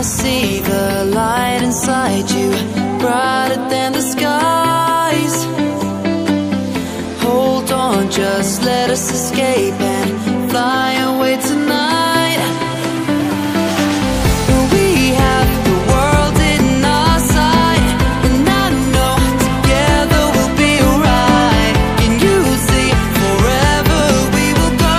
see the light inside you, brighter than the skies. Hold on, just let us escape and fly away tonight. We have the world in our sight, and I know together we'll be alright. Can you see forever we will go?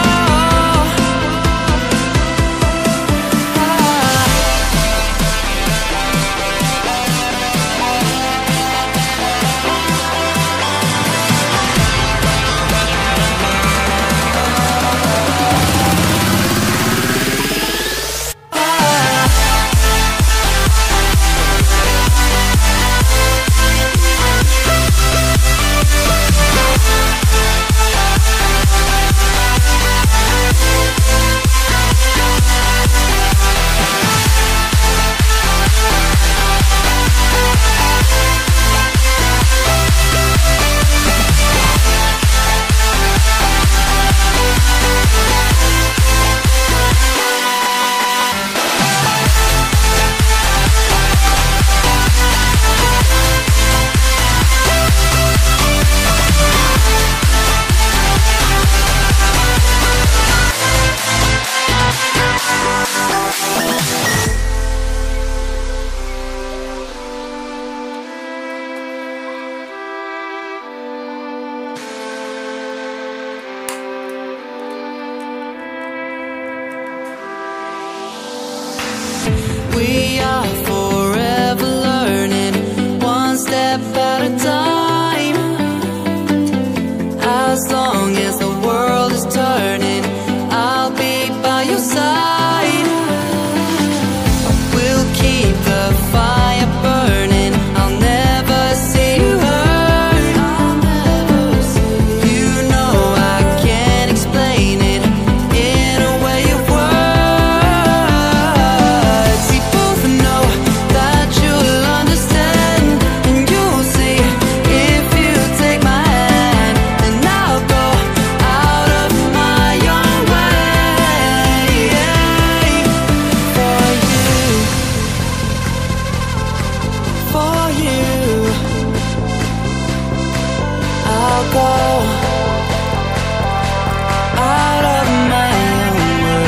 We are forever learning, one step at a time. As long as the world is turning, I'll be by your side. We'll keep the fire burning, I'll never see you hurt. You know I can't explain it in a way of words. We both know that you'll understand, and you'll see if you take my hand, and I'll go out of my own way for you. I'll go out of my own way.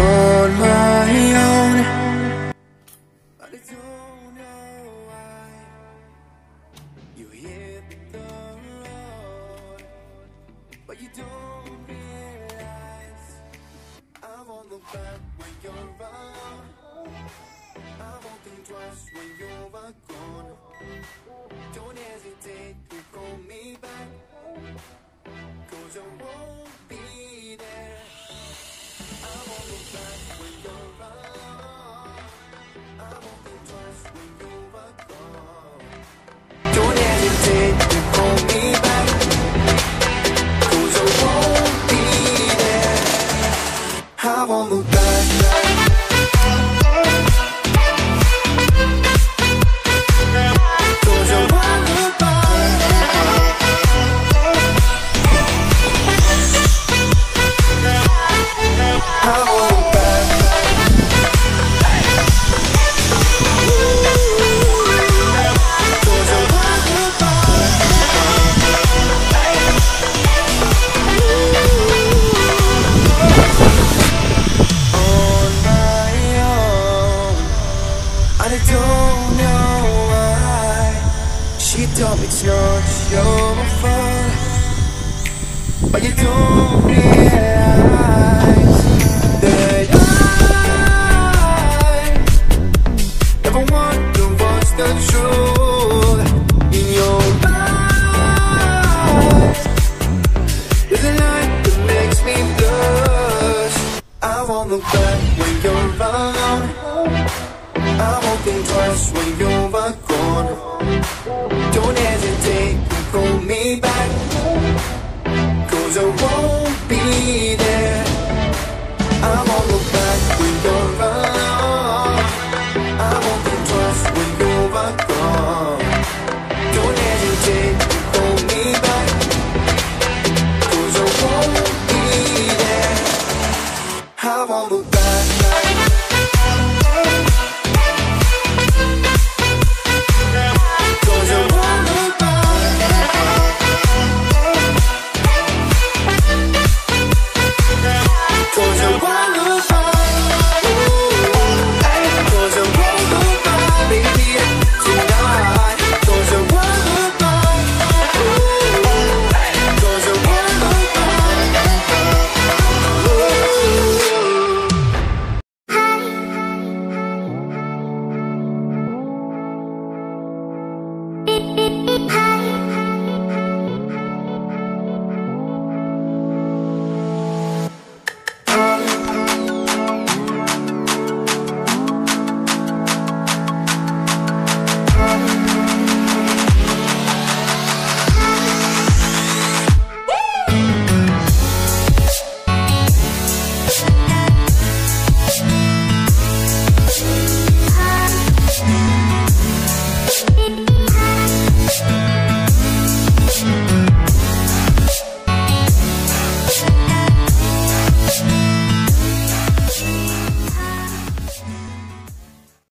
On my own, but I don't know why you hit the road, but you don't realize I won't look back when you're around. I won't think twice when you're gone. Don't hesitate to call me back, 'cause I won't be there. I won't look back when you're around. I won't think twice when you're gone. Don't hesitate to call me back, 'cause I won't be there. I won't look back. 'Cause I won't I don't know why. She told me it's not your fault, but you don't realize that I never wonder what's the truth in your eyes. There's a light that makes me blush. I won't look back when you're around. I won't think twice when you're gone. Don't hesitate to call me back, 'cause I won't